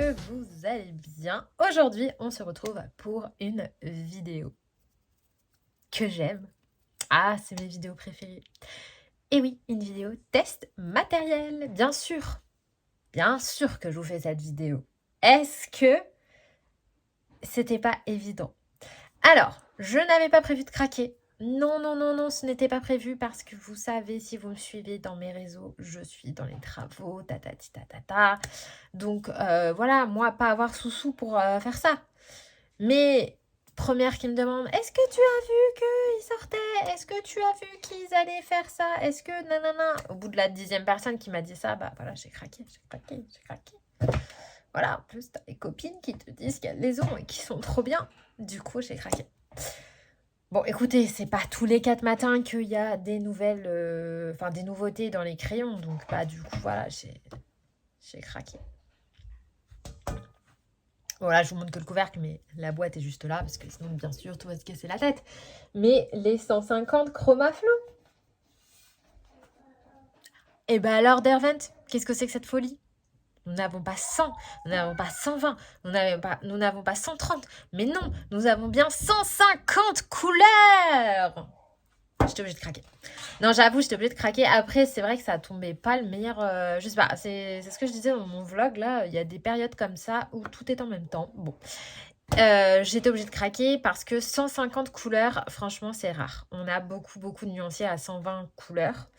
que vous allez bien. Aujourd'hui, on se retrouve pour une vidéo que j'aime. Ah, c'est mes vidéos préférées. Et oui, une vidéo test matériel, bien sûr. Bien sûr que je vous fais cette vidéo. Est-ce que c'était pas évident? Alors, je n'avais pas prévu de craquer. Non, non, non, non, ce n'était pas prévu parce que vous savez, si vous me suivez dans mes réseaux, je suis dans les travaux, tatati tatata. Donc voilà, moi, pas avoir sous-sous pour faire ça. Mais première qui me demande, est-ce que tu as vu qu'ils sortaient? Est-ce que tu as vu qu'ils allaient faire ça? Est-ce que nanana? Au bout de la 10e personne qui m'a dit ça, bah voilà, j'ai craqué. Voilà, en plus, t'as des copines qui te disent qu'elles les ont et qui sont trop bien. Du coup, j'ai craqué. Bon, écoutez, c'est pas tous les 4 matins qu'il y a des nouvelles, des nouveautés dans les crayons. Donc, bah, du coup, voilà, j'ai craqué. Voilà, je vous montre que le couvercle, mais la boîte est juste là, parce que sinon, bien sûr, tout va se casser la tête. Mais les 150 Chromaflo. Et ben alors, Derwent, qu'est-ce que c'est que cette folie? Nous n'avons pas 100, nous n'avons pas 120, nous n'avons pas 130, mais non, nous avons bien 150 couleurs. J'étais obligée de craquer. Non, j'avoue, j'étais obligée de craquer. Après, c'est vrai que ça tombait pas le meilleur. Je sais pas, c'est ce que je disais dans mon vlog là. Il y a des périodes comme ça où tout est en même temps. Bon. J'étais obligée de craquer parce que 150 couleurs, franchement, c'est rare. On a beaucoup de nuanciers à 120 couleurs.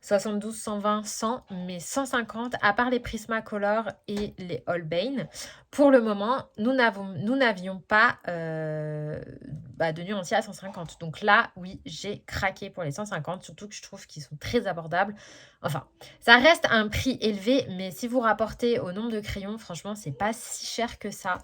72, 120, 100, mais 150, à part les Prismacolor et les Holbein. Pour le moment, nous n'avions pas de nuanciers à 150. Donc là, oui, j'ai craqué pour les 150, surtout que je trouve qu'ils sont très abordables. Enfin, ça reste un prix élevé, mais si vous rapportez au nombre de crayons, franchement, c'est pas si cher que ça.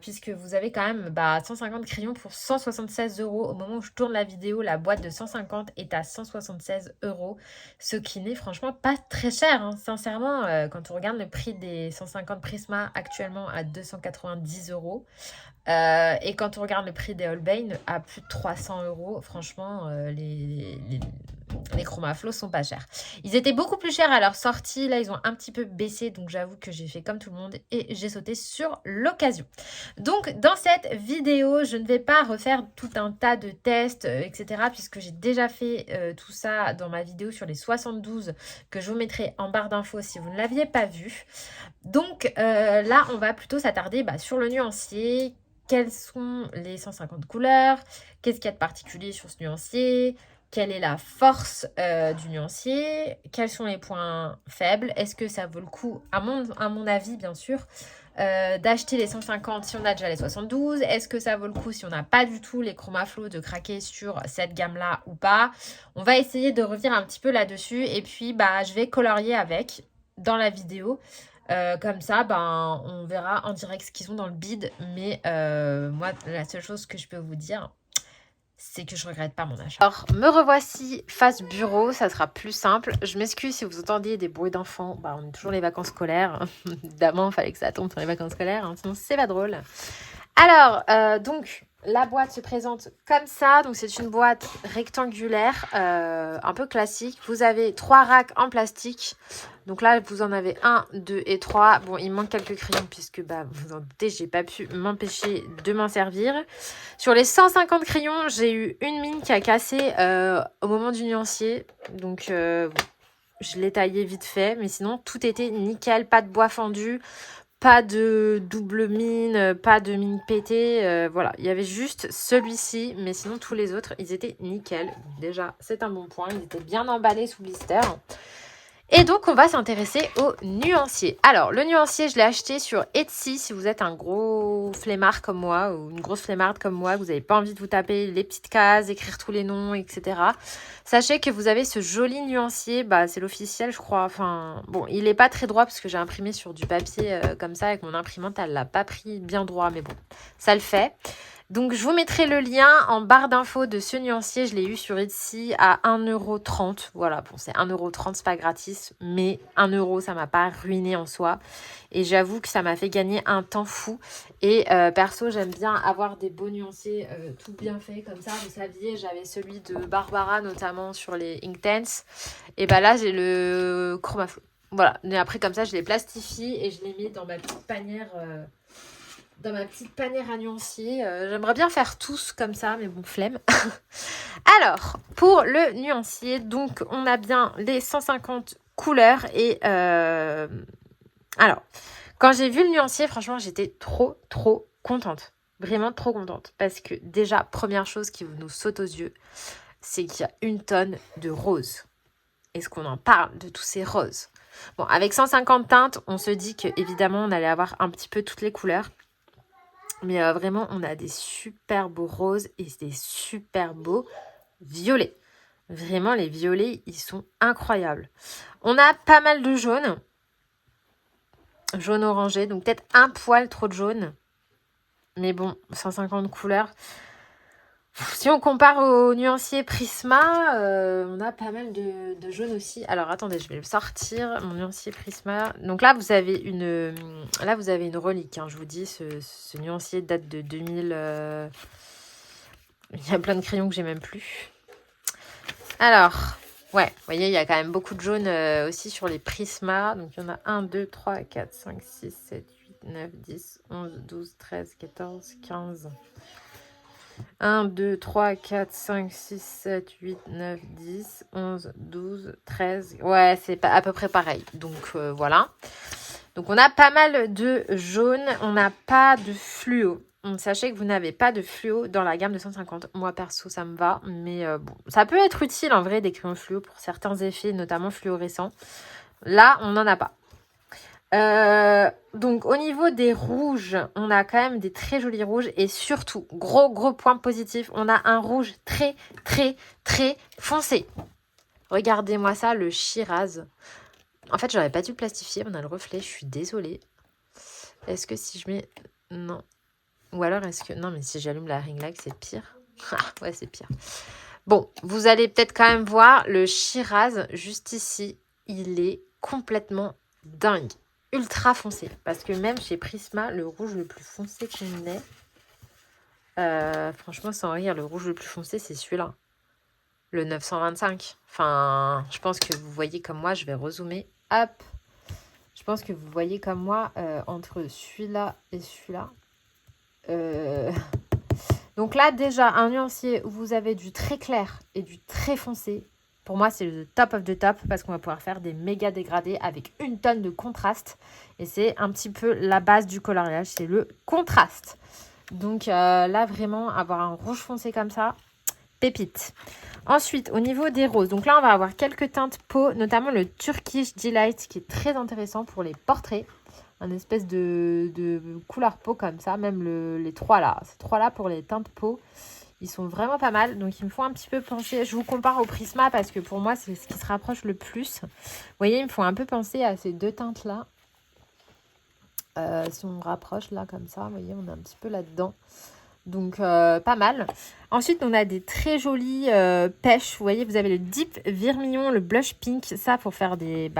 Puisque vous avez quand même 150 crayons pour 176 €. Au moment où je tourne la vidéo, la boîte de 150 est à 176 €, ce qui n'est franchement pas très cher, hein. Sincèrement, quand on regarde le prix des 150 Prisma actuellement à 290 €, et quand on regarde le prix des Holbein à plus de 300 €, franchement, les Chromaflo sont pas chers. Ils étaient beaucoup plus chers à leur sortie. Là, ils ont un petit peu baissé. Donc, j'avoue que j'ai fait comme tout le monde et j'ai sauté sur l'occasion. Donc, dans cette vidéo, je ne vais pas refaire tout un tas de tests, etc. Puisque j'ai déjà fait tout ça dans ma vidéo sur les 72 que je vous mettrai en barre d'infos si vous ne l'aviez pas vu. Donc, là, on va plutôt s'attarder sur le nuancier. Quelles sont les 150 couleurs? Qu'est-ce qu'il y a de particulier sur ce nuancier? Quelle est la force du nuancier? Quels sont les points faibles? Est-ce que ça vaut le coup, à mon avis bien sûr, d'acheter les 150 si on a déjà les 72? Est-ce que ça vaut le coup si on n'a pas du tout les Chromaflo de craquer sur cette gamme-là ou pas? On va essayer de revenir un petit peu là-dessus et puis je vais colorier avec dans la vidéo. Comme ça, on verra en direct ce qu'ils ont dans le bid. Mais moi, la seule chose que je peux vous dire, c'est que je regrette pas mon achat. Alors, me revoici face bureau, ça sera plus simple. Je m'excuse si vous entendiez des bruits d'enfants. On est toujours les vacances scolaires. Évidemment, il fallait que ça tombe sur les vacances scolaires, hein, sinon c'est pas drôle. Alors, donc, la boîte se présente comme ça. Donc, c'est une boîte rectangulaire, un peu classique. Vous avez 3 racks en plastique. Donc là, vous en avez 1, 2 et 3. Bon, il manque quelques crayons puisque, vous en doutez, j'ai pas pu m'empêcher de m'en servir. Sur les 150 crayons, j'ai eu une mine qui a cassé au moment du nuancier. Donc, je l'ai taillé vite fait. Mais sinon, tout était nickel. Pas de bois fendu. Pas de double mine, pas de mine pétée, voilà. Il y avait juste celui-ci, mais sinon tous les autres, ils étaient nickel. Déjà, c'est un bon point, ils étaient bien emballés sous blister. Et donc, on va s'intéresser au nuancier. Alors, le nuancier, je l'ai acheté sur Etsy. Si vous êtes un gros flemmard comme moi ou une grosse flemmarde comme moi, que vous n'avez pas envie de vous taper les petites cases, écrire tous les noms, etc. Sachez que vous avez ce joli nuancier. C'est l'officiel, je crois. Enfin, bon, il n'est pas très droit parce que j'ai imprimé sur du papier comme ça avec mon imprimante. Elle ne l'a pas pris bien droit, mais bon, ça le fait. Donc, je vous mettrai le lien en barre d'infos de ce nuancier. Je l'ai eu sur Etsy à 1,30 €. Voilà, bon, c'est 1,30 €, c'est pas gratis. Mais 1 €, ça m'a pas ruiné en soi. Et j'avoue que ça m'a fait gagner un temps fou. Et perso, j'aime bien avoir des beaux nuanciers tout bien faits comme ça. Vous saviez, j'avais celui de Barbara, notamment sur les Inktense. Et là, j'ai le Chromaflo. Voilà, et après comme ça je les plastifie et je les mets dans ma petite panière à nuancier. J'aimerais bien faire tous comme ça, mais bon, flemme. Alors, pour le nuancier, donc on a bien les 150 couleurs et alors, quand j'ai vu le nuancier, franchement, j'étais trop contente. Vraiment trop contente. Parce que déjà, première chose qui nous saute aux yeux, c'est qu'il y a 1 tonne de roses. Est-ce qu'on en parle de tous ces roses? Bon, avec 150 teintes, on se dit que évidemment on allait avoir un petit peu toutes les couleurs. Mais vraiment, on a des super beaux roses et des super beaux violets. Vraiment, les violets, ils sont incroyables. On a pas mal de jaune. Jaune orangé, donc peut-être un poil trop de jaune. Mais bon, 150 couleurs. Si on compare au nuancier Prisma, on a pas mal de jaune aussi. Alors attendez, je vais le sortir, mon nuancier Prisma. Donc là, vous avez une relique, hein, je vous dis. Ce nuancier date de 2000. Il y a plein de crayons que j'ai même plus. Alors, ouais, vous voyez, il y a quand même beaucoup de jaune aussi sur les Prisma. Donc il y en a 1, 2, 3, 4, 5, 6, 7, 8, 9, 10, 11, 12, 13, 14, 15... 1, 2, 3, 4, 5, 6, 7, 8, 9, 10, 11, 12, 13. Ouais, c'est à peu près pareil. Donc, voilà. Donc, on a pas mal de jaune. On n'a pas de fluo. Donc, sachez que vous n'avez pas de fluo dans la gamme de 150. Moi, perso, ça me va. Mais bon, ça peut être utile, en vrai, des crayons fluo pour certains effets, notamment fluorescents. Là, on n'en a pas. Donc au niveau des rouges, on a quand même des très jolis rouges et surtout, gros point positif, on a un rouge très foncé. Regardez-moi ça, le Shiraz. En fait, j'aurais pas dû le plastifier, on a le reflet, je suis désolée. Est-ce que si je mets... Non. Ou alors est-ce que... Non, mais si j'allume la ring light, c'est pire. Ouais, c'est pire. Bon, vous allez peut-être quand même voir le Shiraz, juste ici, il est complètement dingue. Ultra foncé. Parce que même chez Prisma, le rouge le plus foncé qu'on ait, franchement, sans rire, le rouge le plus foncé, c'est celui-là. Le 925. Enfin, je pense que vous voyez comme moi, je vais rezoomer. Hop. Je pense que vous voyez comme moi, entre celui-là et celui-là. Donc là, déjà, un nuancier où vous avez du très clair et du très foncé. Pour moi, c'est le top of the top parce qu'on va pouvoir faire des méga dégradés avec 1 tonne de contraste. Et c'est un petit peu la base du coloriage, c'est le contraste. Donc là, vraiment, avoir un rouge foncé comme ça, pépite. Ensuite, au niveau des roses, donc là, on va avoir quelques teintes peau, notamment le Turkish Delight qui est très intéressant pour les portraits. Un espèce de couleur peau comme ça, même les trois là. Ces trois là pour les teintes peau. Ils sont vraiment pas mal, donc ils me font un petit peu penser, je vous compare au Prisma parce que pour moi c'est ce qui se rapproche le plus. Vous voyez, ils me font un peu penser à ces deux teintes là. Si on rapproche là comme ça, vous voyez, on est un petit peu là-dedans. Donc pas mal. Ensuite, on a des très jolies pêches. Vous voyez, vous avez le Deep Vermillon, le Blush Pink. Ça, pour faire des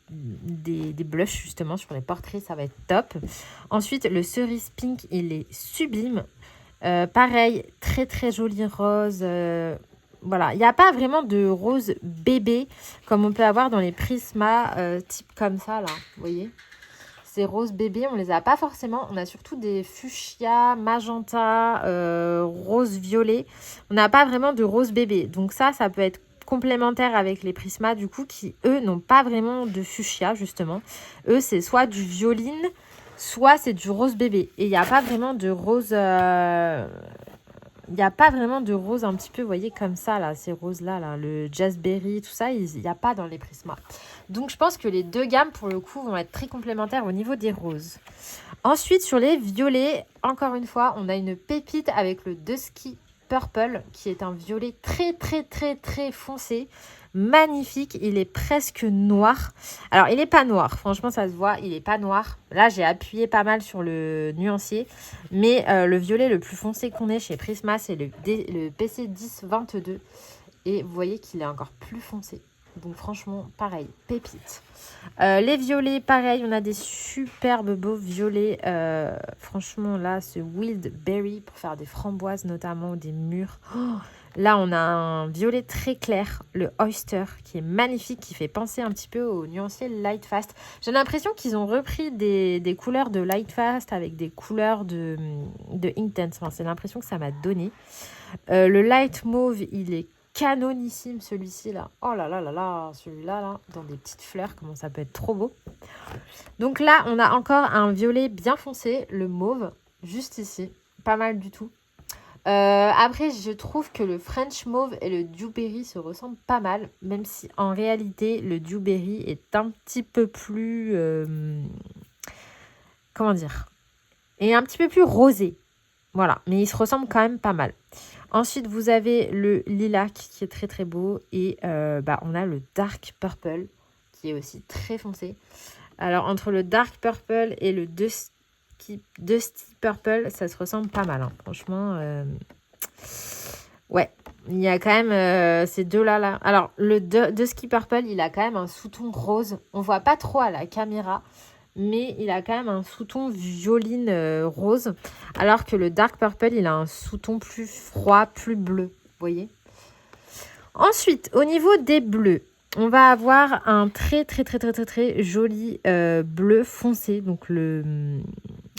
blushs justement sur les portraits, ça va être top. Ensuite, le Cerise Pink, il est sublime. Pareil, très joli rose. Voilà, il n'y a pas vraiment de rose bébé comme on peut avoir dans les Prisma type comme ça là, vous voyez. Ces roses bébés, on les a pas forcément. On a surtout des fuchsia, magenta, rose violet. On n'a pas vraiment de rose bébé. Donc ça peut être complémentaire avec les Prisma du coup qui eux n'ont pas vraiment de fuchsia justement. Eux c'est soit du violine, soit c'est du rose bébé. Et il n'y a pas vraiment de rose... Il n'y a pas vraiment de rose un petit peu, vous voyez, comme ça, là, ces roses-là, là, le Jazzberry, tout ça, il n'y a pas dans les Prisma. Donc, je pense que les deux gammes, pour le coup, vont être très complémentaires au niveau des roses. Ensuite, sur les violets, encore une fois, on a une pépite avec le Dusky Purple, qui est un violet très foncé. Magnifique, il est presque noir. Alors, il n'est pas noir, franchement, ça se voit, il n'est pas noir. Là, j'ai appuyé pas mal sur le nuancier. Mais le violet le plus foncé qu'on ait chez Prisma, c'est le PC 1022. Et vous voyez qu'il est encore plus foncé. Donc franchement, pareil, pépite. Les violets, pareil, on a des superbes beaux violets. Franchement, là, ce Wild Berry pour faire des framboises notamment, ou des mûres. Oh, Là, on a un violet très clair, le Oyster, qui est magnifique, qui fait penser un petit peu au nuancier Light Fast. J'ai l'impression qu'ils ont repris des couleurs de Light Fast avec des couleurs de Inktense. Enfin, c'est l'impression que ça m'a donné. Le Light Mauve, il est canonissime, celui-ci, là. Oh là là là là, celui-là, là, dans des petites fleurs, comment ça peut être trop beau. Donc là, on a encore un violet bien foncé, le mauve, juste ici. Pas mal du tout. Après, je trouve que le French Mauve et le Dewberry se ressemblent pas mal, même si en réalité, le Dewberry est un petit peu plus... comment dire, est un petit peu plus rosé. Voilà, mais il se ressemble quand même pas mal. Ensuite, vous avez le lilac qui est très très beau et on a le dark purple qui est aussi très foncé. Alors, entre le dark purple et le dusty purple, ça se ressemble pas mal. Hein. Franchement, ouais, il y a quand même ces deux-là. Là. Alors, le dusty purple, il a quand même un sous-ton rose. On voit pas trop à la caméra, mais il a quand même un sous-ton violine rose, alors que le dark purple, il a un sous-ton plus froid, plus bleu, vous voyez. Ensuite, au niveau des bleus, on va avoir un très joli bleu foncé, donc le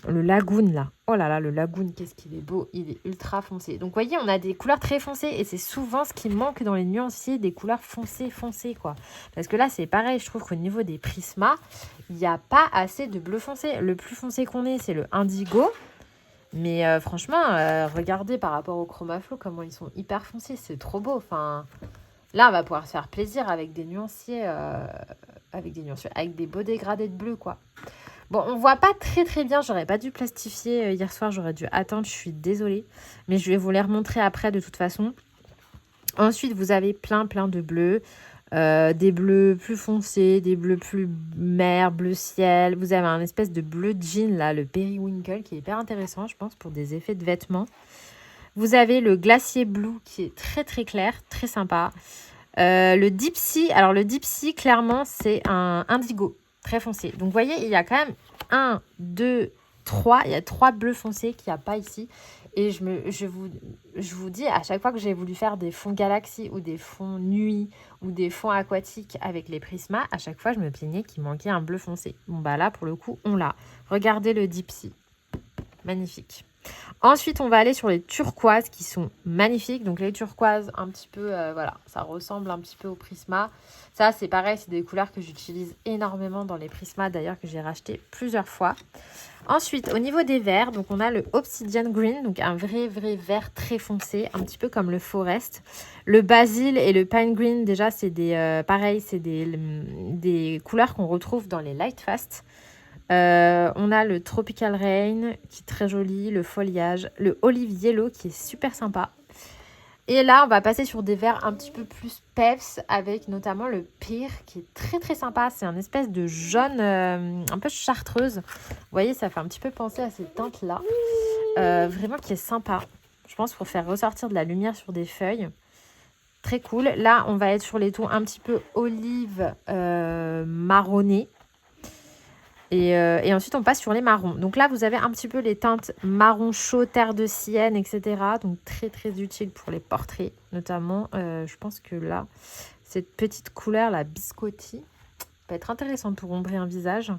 lagoon là. Oh là là, le lagoon, qu'est-ce qu'il est beau, il est ultra foncé. Donc vous voyez, on a des couleurs très foncées et c'est souvent ce qui manque dans les nuanciers, des couleurs foncées quoi. Parce que là, c'est pareil, je trouve qu'au niveau des prismas, il n'y a pas assez de bleu foncé. Le plus foncé qu'on ait, c'est le indigo. Mais franchement, regardez par rapport au Chromaflow, comment ils sont hyper foncés, c'est trop beau. Enfin, là, on va pouvoir se faire plaisir avec des nuanciers, avec des beaux dégradés de bleu, quoi. Bon, on voit pas très bien, j'aurais pas dû plastifier hier soir, j'aurais dû attendre, je suis désolée. Mais je vais vous les remontrer après de toute façon. Ensuite, vous avez plein de bleus. Des bleus plus foncés, des bleus plus mer, bleu ciel. Vous avez un espèce de bleu jean, là, le Periwinkle, qui est hyper intéressant, je pense, pour des effets de vêtements. Vous avez le glacier blue, qui est très clair, très sympa. Le Deep Sea, alors le Deep Sea, clairement, c'est un indigo, très foncé. Donc, vous voyez, il y a quand même 1, 2, 3. Il y a 3 bleus foncés qu'il n'y a pas ici. Et je vous dis, à chaque fois que j'ai voulu faire des fonds galaxie ou des fonds nuit ou des fonds aquatiques avec les prismas, à chaque fois, je me plaignais qu'il manquait un bleu foncé. Bon, bah là, pour le coup, on l'a. Regardez le Deep Sea. Magnifique. Ensuite, on va aller sur les turquoises qui sont magnifiques. Donc, les turquoises, un petit peu, voilà, ça ressemble un petit peu au prisma. Ça, c'est pareil, c'est des couleurs que j'utilise énormément dans les prismas, d'ailleurs, que j'ai racheté plusieurs fois. Ensuite, au niveau des verts, donc on a le Obsidian Green, donc un vrai vert très foncé, un petit peu comme le Forest. Le Basil et le Pine Green, déjà, c'est pareil, c'est des couleurs qu'on retrouve dans les Light Fast. On a le Tropical Rain qui est très joli, le foliage, le Olive Yellow qui est super sympa. Et là, on va passer sur des verts un petit peu plus peps avec notamment le Pear qui est très sympa. C'est un espèce de jaune un peu chartreuse. Vous voyez, ça fait un petit peu penser à ces teintes-là. Vraiment qui est sympa. Je pense pour faire ressortir de la lumière sur des feuilles. Très cool. Là, on va être sur les tons un petit peu olive marronné. Et ensuite, on passe sur les marrons. Donc là, vous avez un petit peu les teintes marron chaud, terre de Sienne, etc. Donc très utile pour les portraits. Notamment, je pense que là, cette petite couleur, la biscotti, peut être intéressante pour ombrer un visage.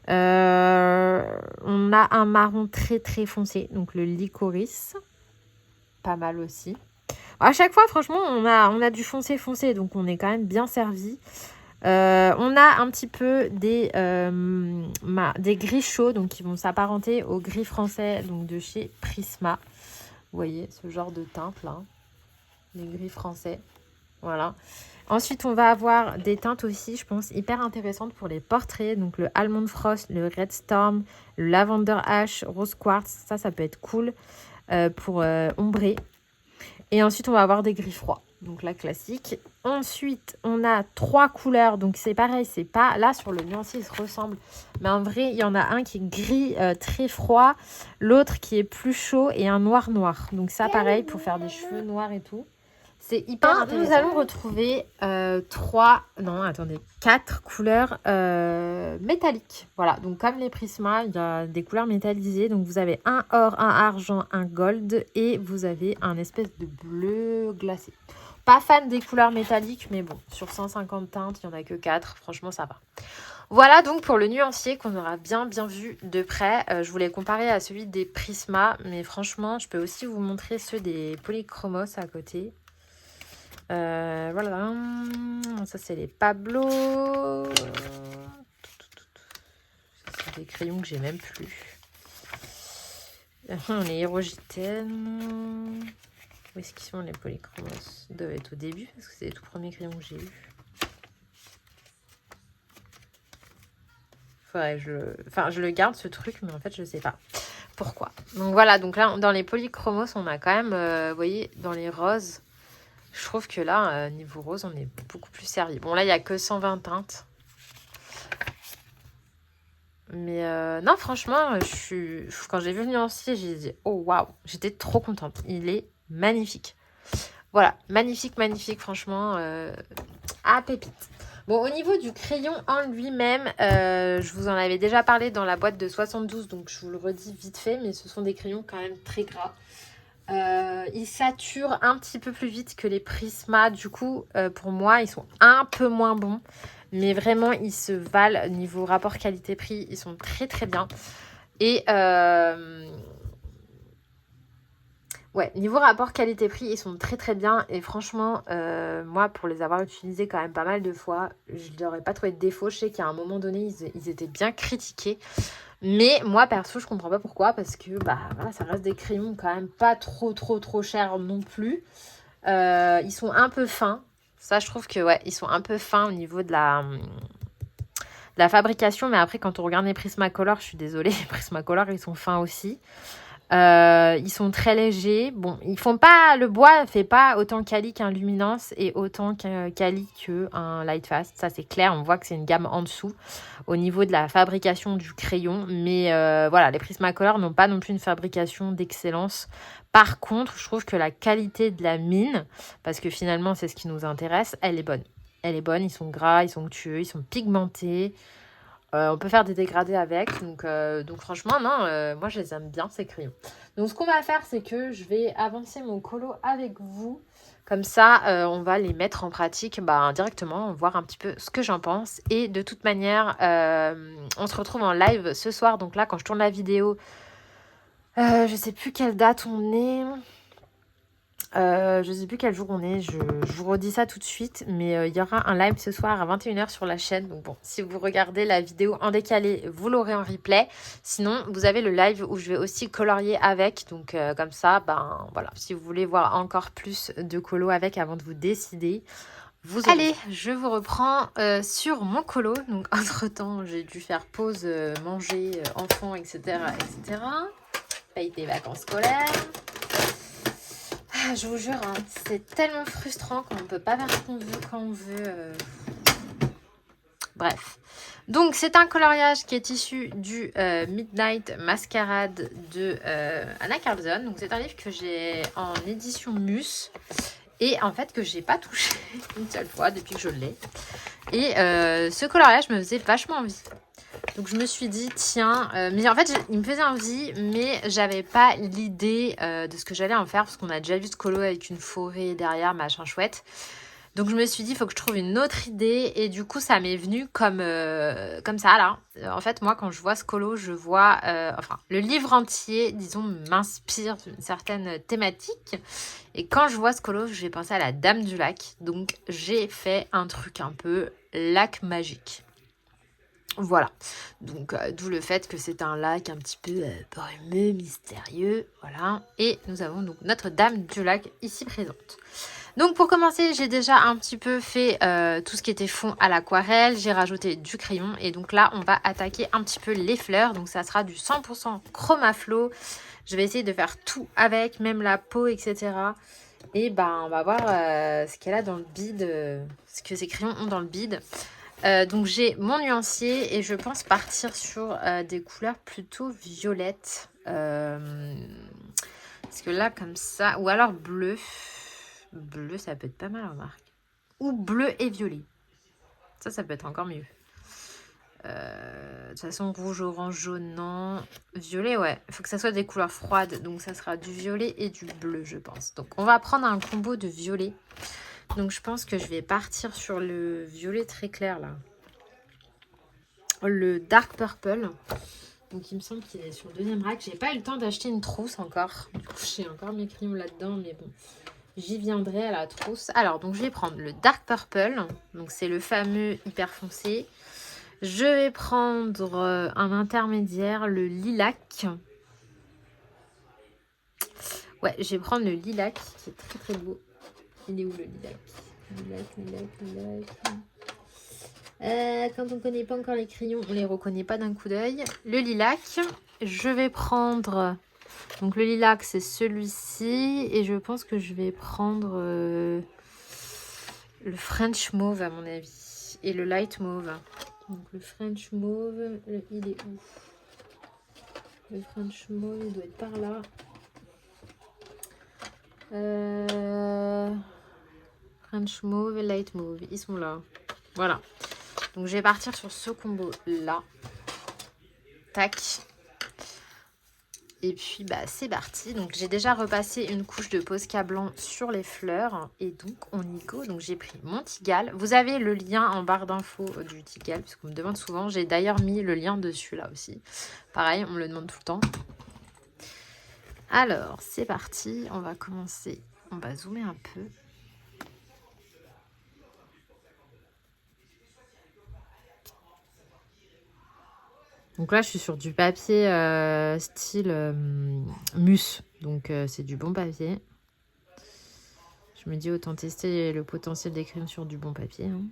On a un marron très foncé, donc le licorice. Pas mal aussi. À chaque fois, franchement, on a du foncé, donc on est quand même bien servi. On a un petit peu des gris chauds, donc qui vont s'apparenter au gris français, donc de chez Prisma. Vous voyez ce genre de teinte là, les gris français. Voilà. Ensuite, on va avoir des teintes aussi, je pense, hyper intéressantes pour les portraits. Donc le Almond Frost, le Red Storm, le Lavender Ash, Rose Quartz. Ça peut être cool pour ombrer. Et ensuite, on va avoir des gris froids. Donc la classique. Ensuite, on a 3 couleurs. Donc c'est pareil, c'est pas... Là, sur le nuancier, ils se ressemblent. Mais en vrai, il y en a un qui est gris très froid. L'autre qui est plus chaud et un noir. Donc ça, pareil, pour faire des cheveux noirs et tout. C'est hyper intéressant. Nous allons retrouver 4 couleurs métalliques. Voilà, donc comme les Prisma, il y a des couleurs métallisées. Donc vous avez un or, un argent, un gold et vous avez un espèce de bleu glacé. Pas fan des couleurs métalliques, mais bon, sur 150 teintes, il n'y en a que 4. Franchement, ça va. Voilà donc pour le nuancier qu'on aura bien vu de près. Je voulais comparer à celui des Prisma, mais franchement, je peux aussi vous montrer ceux des Polychromos à côté. Voilà, ça c'est les Pablo. C'est des crayons que j'ai même plus. Les Hierogitènes. Où est-ce qu'ils sont les Polychromos? Ils doivent être au début parce que c'est les tout premiers crayons que j'ai eu. Faudrait que je le garde ce truc, mais en fait je sais pas pourquoi. Donc voilà, donc là dans les Polychromos on a quand même, vous voyez, dans les roses. Je trouve que là, niveau rose, on est beaucoup plus servi. Bon, là, il n'y a que 120 teintes. Mais non, franchement, quand j'ai vu le nuancier, j'ai dit « Oh, waouh !» J'étais trop contente. Il est magnifique. Voilà, magnifique, franchement. Pépite. Bon, au niveau du crayon en lui-même, je vous en avais déjà parlé dans la boîte de 72, donc je vous le redis vite fait, mais ce sont des crayons quand même très gras. Ils saturent un petit peu plus vite que les Prisma. Du coup, pour moi, ils sont un peu moins bons. Mais vraiment, ils se valent niveau rapport qualité-prix. Ils sont très très bien. Et niveau rapport qualité-prix, ils sont très très bien. Et franchement, moi, pour les avoir utilisés quand même pas mal de fois, je n'aurais pas trouvé de défaut. Je sais qu'à un moment donné, ils étaient bien critiqués. Mais moi, perso, je comprends pas pourquoi. Parce que voilà, ça reste des crayons quand même pas trop chers non plus. Ils sont un peu fins. Ça, je trouve que ils sont un peu fins au niveau de la fabrication. Mais après, quand on regarde les Prismacolor, je suis désolée, les Prismacolor, ils sont fins aussi. Ils sont très légers. Bon, ils font pas, le bois fait pas autant quali qu'un Luminance et autant quali qu'un Lightfast. Ça, c'est clair. On voit que c'est une gamme en dessous au niveau de la fabrication du crayon. Mais voilà, les Prismacolor n'ont pas non plus une fabrication d'excellence. Par contre, je trouve que la qualité de la mine, parce que finalement, c'est ce qui nous intéresse, elle est bonne. Elle est bonne. Ils sont gras, ils sont onctueux, ils sont pigmentés. On peut faire des dégradés avec. Donc franchement, non, moi, je les aime bien, ces crayons. Donc, ce qu'on va faire, c'est que je vais avancer mon colo avec vous. Comme ça, on va les mettre en pratique directement, voir un petit peu ce que j'en pense. Et de toute manière, on se retrouve en live ce soir. Donc là, quand je tourne la vidéo, je sais plus quelle date on est. Je sais plus quel jour on est, je vous redis ça tout de suite, mais il y aura un live ce soir à 21h sur la chaîne. Donc bon, si vous regardez la vidéo en décalé, vous l'aurez en replay. Sinon, vous avez le live où je vais aussi colorier avec. Donc comme ça, voilà, si vous voulez voir encore plus de colo avec avant de vous décider, Allez, je vous reprends sur mon colo. Donc entre-temps, j'ai dû faire pause, manger, enfant, etc. Paye tes vacances scolaires. Je vous jure, c'est tellement frustrant qu'on ne peut pas faire ce qu'on veut quand on veut. Bref. Donc, c'est un coloriage qui est issu du Midnight Masquerade de Anna Carlson. Donc, c'est un livre que j'ai en édition Mus. Et en fait, que j'ai pas touché une seule fois depuis que je l'ai. Et ce coloriage me faisait vachement envie. Donc je me suis dit, tiens, mais en fait, il me faisait envie, mais j'avais pas l'idée de ce que j'allais en faire, parce qu'on a déjà vu ce colo avec une forêt derrière, machin chouette. Donc je me suis dit, il faut que je trouve une autre idée, et du coup, ça m'est venu comme ça, là. En fait, moi, quand je vois ce colo, je vois, le livre entier, disons, m'inspire d'une certaine thématique. Et quand je vois ce colo, je vais penser à la Dame du Lac. Donc j'ai fait un truc un peu lac magique. Voilà, donc d'où le fait que c'est un lac un petit peu brumeux, mystérieux, voilà. Et nous avons donc notre Dame du Lac ici présente. Donc pour commencer, j'ai déjà un petit peu fait tout ce qui était fond à l'aquarelle. J'ai rajouté du crayon et donc là, on va attaquer un petit peu les fleurs. Donc ça sera du 100% Chromaflow. Je vais essayer de faire tout avec, même la peau, etc. Et on va voir ce qu'elle a dans le bide, ce que ces crayons ont dans le bide. Donc j'ai mon nuancier et je pense partir sur des couleurs plutôt violettes. Parce que là comme ça, ou alors bleu. Bleu, ça peut être pas mal, remarque. Ou bleu et violet. Ça peut être encore mieux. De toute façon, rouge, orange, jaune, non. Violet, ouais. Il faut que ça soit des couleurs froides. Donc, ça sera du violet et du bleu, je pense. Donc, on va prendre un combo de violet. Donc, je pense que je vais partir sur le violet très clair, là. Le dark purple. Donc, il me semble qu'il est sur le deuxième rack. J'ai pas eu le temps d'acheter une trousse encore. Du coup, j'ai encore mes crayons là-dedans. Mais bon, j'y viendrai à la trousse. Alors, donc, je vais prendre le dark purple. Donc, c'est le fameux hyper foncé. Je vais prendre un intermédiaire, le lilac. Ouais, je vais prendre le lilac, qui est très très beau. Il est où le lilac? Lilac. Quand on ne connaît pas encore les crayons, on ne les reconnaît pas d'un coup d'œil. Le lilac, je vais prendre... Donc le lilac, c'est celui-ci. Et je pense que je vais prendre le French mauve, à mon avis. Et le light mauve. Donc le French mauve, il est où? Le French mauve, il doit être par là. French mauve et light mauve, ils sont là. Voilà. Donc je vais partir sur ce combo là. Tac. Et puis bah c'est parti. Donc j'ai déjà repassé une couche de Posca blanc sur les fleurs. Et donc on y go. Donc j'ai pris mon Tigal. Vous avez le lien en barre d'infos du Tigal, parce qu'on me demande souvent. J'ai d'ailleurs mis le lien dessus là aussi. Pareil, on me le demande tout le temps. Alors c'est parti. On va commencer. On va zoomer un peu. Donc là, je suis sur du papier style mousse. Donc, c'est du bon papier. Je me dis autant tester le potentiel des crayons sur du bon papier. Hein.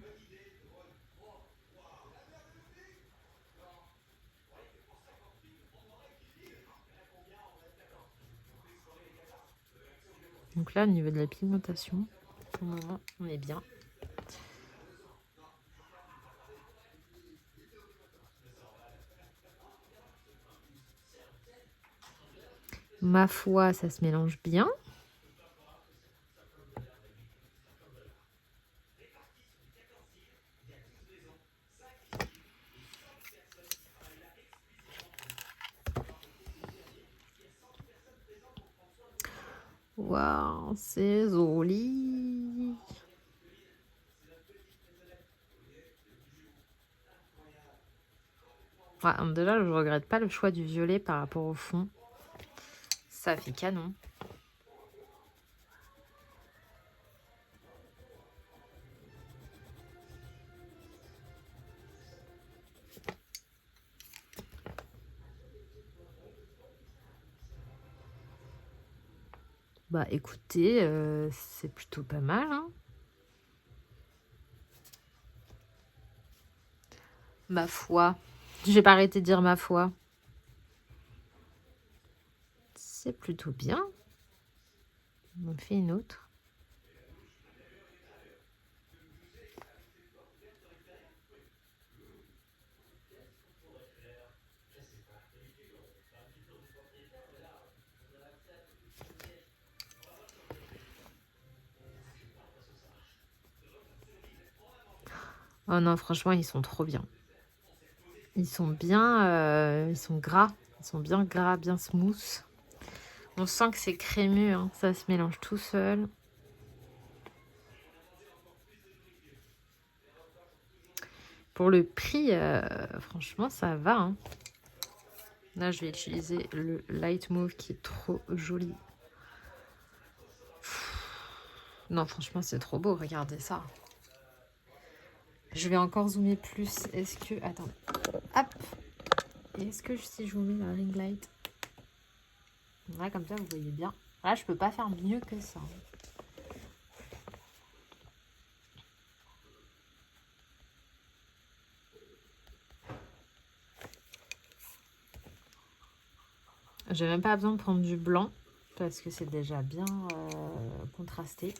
Donc là, au niveau de la pigmentation, pour le moment, on est bien. Ma foi, ça se mélange bien. Waouh, c'est joli. Ouais, déjà, je regrette pas le choix du violet par rapport au fond. Ça fait canon. Bah écoutez, c'est plutôt pas mal. Hein. Ma foi. Je vais pas arrêter de dire ma foi. C'est plutôt bien. On en fait une autre. Oh non, franchement, ils sont trop bien. Ils sont bien, ils sont gras. Ils sont bien gras, bien smooth. On sent que c'est crémeux, hein. Ça se mélange tout seul. Pour le prix, franchement, ça va. Hein. Là, je vais utiliser le Light Mauve qui est trop joli. Non, franchement, c'est trop beau. Regardez ça. Je vais encore zoomer plus. Est-ce que... Attends. Hop. Est-ce que si je vous mets la ring light... Là, comme ça, vous voyez bien. Là, je peux pas faire mieux que ça. J'ai même pas besoin de prendre du blanc parce que c'est déjà bien contrasté.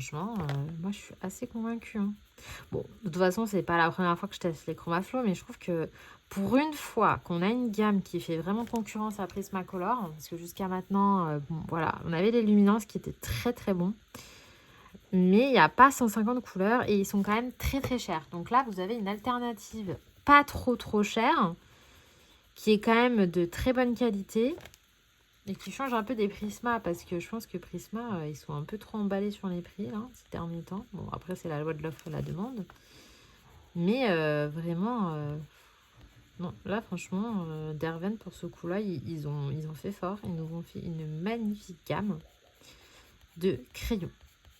franchement, moi je suis assez convaincue. Hein. Bon, de toute façon, c'est pas la première fois que je teste les Chromaflow, mais je trouve que pour une fois qu'on a une gamme qui fait vraiment concurrence à Prismacolor, parce que jusqu'à maintenant, bon, voilà, on avait les luminances qui étaient très très bons, mais il n'y a pas 150 couleurs et ils sont quand même très très chers. Donc là, vous avez une alternative pas trop chère, qui est quand même de très bonne qualité et qui change un peu des Prisma, parce que je pense que Prisma, ils sont un peu trop emballés sur les prix là, ces derniers temps. Bon, après, c'est la loi de l'offre et la demande. Mais vraiment, non, là franchement, Derwent pour ce coup-là, ils ont fait fort. Ils nous ont fait une magnifique gamme de crayons.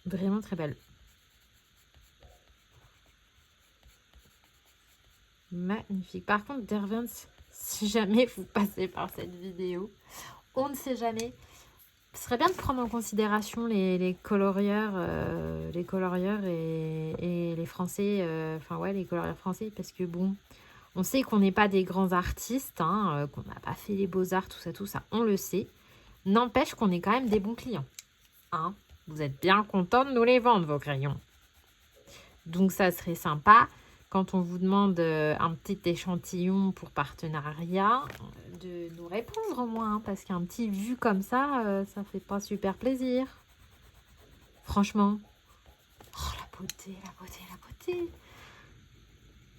Vraiment très belle. Magnifique. Par contre, Derwent, si jamais vous passez par cette vidéo, on ne sait jamais. Ce serait bien de prendre en considération les colorieurs et les Français, enfin ouais, les colorieurs français, parce que bon, on sait qu'on n'est pas des grands artistes, hein, qu'on n'a pas fait les beaux-arts, tout ça, on le sait. N'empêche qu'on est quand même des bons clients. Hein. Vous êtes bien contents de nous les vendre, vos crayons. Donc ça serait sympa, quand on vous demande un petit échantillon pour partenariat, de nous répondre au moins, hein, parce qu'un petit vu comme ça fait pas super plaisir. Franchement. Oh, la beauté, la beauté, la beauté.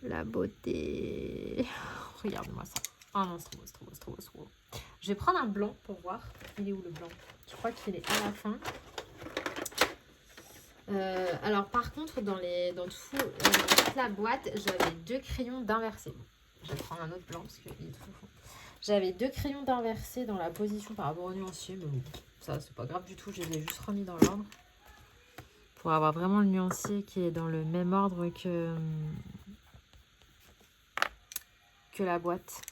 La beauté. Regarde-moi ça. Oh non, c'est trop beau, c'est trop beau, c'est trop beau, c'est trop beau. Je vais prendre un blanc pour voir. Il est où le blanc? Je crois qu'il est à la fin. Alors par contre, dans toute la boîte, j'avais 2 crayons d'inversé. Je vais prendre un autre blanc parce qu'il est trop fond. J'avais 2 crayons d'inversé dans la position par rapport au nuancier, mais bon, ça c'est pas grave du tout, je les ai juste remis dans l'ordre. Pour avoir vraiment le nuancier qui est dans le même ordre que la boîte.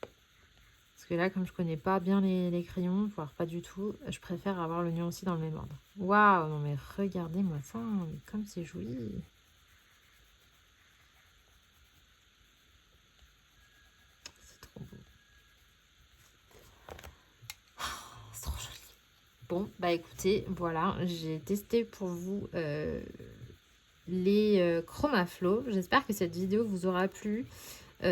Parce que là, comme je connais pas bien les crayons, voire pas du tout, je préfère avoir le nuancier dans le même ordre. Waouh, non mais regardez-moi ça, mais comme c'est joli. C'est trop beau. Oh, c'est trop joli. Bon, bah écoutez, voilà, j'ai testé pour vous les Chromaflow. J'espère que cette vidéo vous aura plu.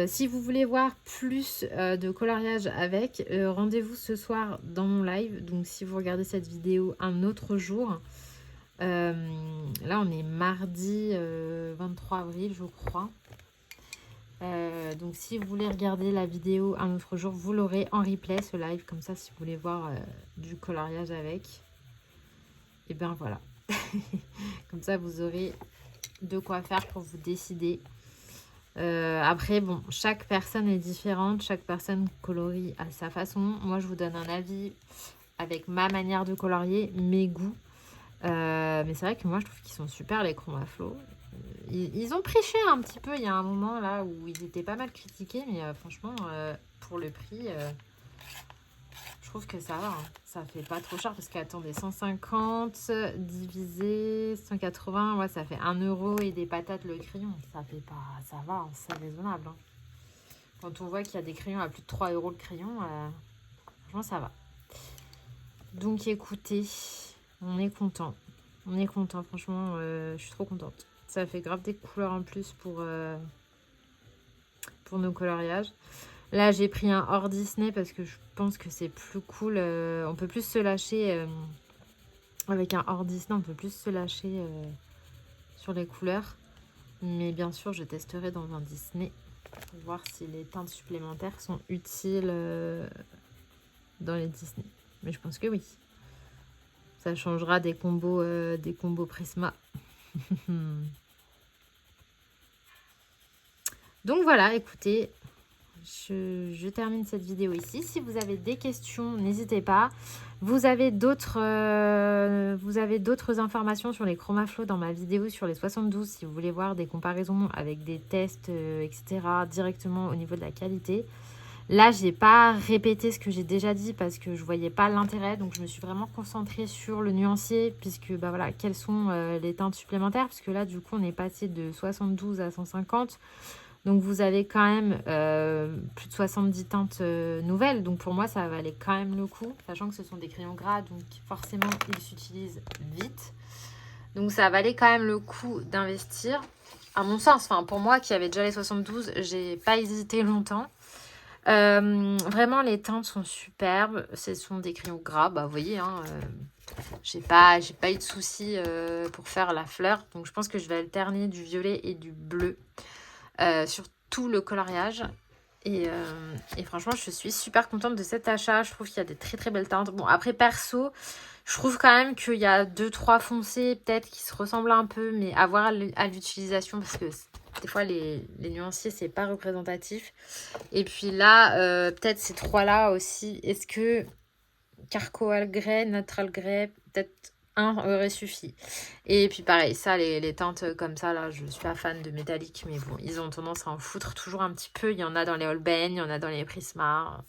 Si vous voulez voir plus de coloriage avec, rendez-vous ce soir dans mon live. Donc si vous regardez cette vidéo un autre jour, là on est mardi 23 avril je crois. Donc si vous voulez regarder la vidéo un autre jour, vous l'aurez en replay ce live. Comme ça, si vous voulez voir du coloriage avec, et bien voilà. Comme ça vous aurez de quoi faire pour vous décider. Après, bon, chaque personne est différente, chaque personne colorie à sa façon. Moi, je vous donne un avis avec ma manière de colorier, mes goûts. Mais c'est vrai que moi, je trouve qu'ils sont super, les Chromaflow. Ils ont pris cher un petit peu. Il y a un moment là où ils étaient pas mal critiqués, mais franchement, pour le prix, je trouve que ça va. Hein. Ça fait pas trop cher parce qu'attendez, 150 divisé 180, ouais, ça fait 1 € et des patates le crayon. Ça fait pas, ça va, hein, c'est raisonnable. Hein. Quand on voit qu'il y a des crayons à plus de 3 € le crayon, franchement, ça va. Donc écoutez, on est content. On est content, franchement, je suis trop contente. Ça fait grave des couleurs en plus pour nos coloriages. Là, j'ai pris un hors Disney parce que je pense que c'est plus cool. On peut plus se lâcher avec un hors Disney. On peut plus se lâcher sur les couleurs. Mais bien sûr, je testerai dans un Disney pour voir si les teintes supplémentaires sont utiles dans les Disney. Mais je pense que oui. Ça changera des combos Prisma. Donc voilà, écoutez, je termine cette vidéo ici. Si vous avez des questions, n'hésitez pas. Vous avez d'autres informations sur les Chromaflow dans ma vidéo sur les 72 si vous voulez voir des comparaisons avec des tests, etc. directement au niveau de la qualité. Là, j'ai pas répété ce que j'ai déjà dit parce que je voyais pas l'intérêt. Donc, je me suis vraiment concentrée sur le nuancier puisque, bah voilà, quelles sont les teintes supplémentaires. Parce que là, du coup, on est passé de 72 à 150. Donc vous avez quand même plus de 70 teintes nouvelles. Donc pour moi, ça valait quand même le coup. Sachant que ce sont des crayons gras, donc forcément, ils s'utilisent vite. Donc ça valait quand même le coup d'investir. À mon sens, enfin pour moi qui avait déjà les 72, j'ai pas hésité longtemps. Vraiment, les teintes sont superbes. Ce sont des crayons gras, bah vous voyez, hein, j'ai pas eu de soucis pour faire la fleur. Donc je pense que je vais alterner du violet et du bleu sur tout le coloriage. Et franchement, je suis super contente de cet achat. Je trouve qu'il y a des très très belles teintes. Bon, après perso, je trouve quand même qu'il y a 2-3 foncés peut-être qui se ressemblent un peu, mais à voir à l'utilisation parce que des fois les nuanciers c'est pas représentatif. Et puis là, peut-être ces trois-là aussi. Est-ce que Charcoal Grey, Natural Grey, peut-être un aurait suffi. Et puis pareil, ça, les teintes comme ça, là, je suis pas fan de métallique, mais bon, ils ont tendance à en foutre toujours un petit peu. Il y en a dans les Holbein, il y en a dans les Prisma.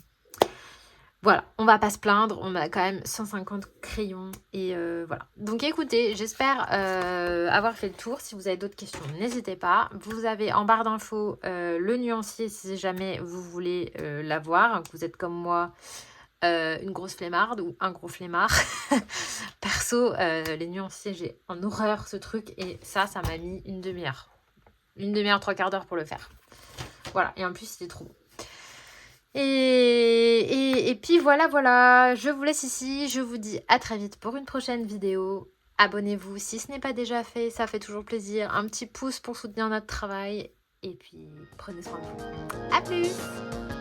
Voilà, on va pas se plaindre, on a quand même 150 crayons et voilà. Donc écoutez, j'espère avoir fait le tour. Si vous avez d'autres questions, n'hésitez pas. Vous avez en barre d'infos le nuancier si jamais vous voulez l'avoir, que vous êtes comme moi une grosse flemmarde ou un gros flemmard. Perso, les nuanciers, j'ai en horreur ce truc et ça m'a mis une demi-heure. Une demi-heure, 3/4 d'heure pour le faire. Voilà, et en plus, c'était trop beau. Et puis voilà, je vous laisse ici, je vous dis à très vite pour une prochaine vidéo. Abonnez-vous si ce n'est pas déjà fait, ça fait toujours plaisir. Un petit pouce pour soutenir notre travail. Et puis, prenez soin de vous. À plus!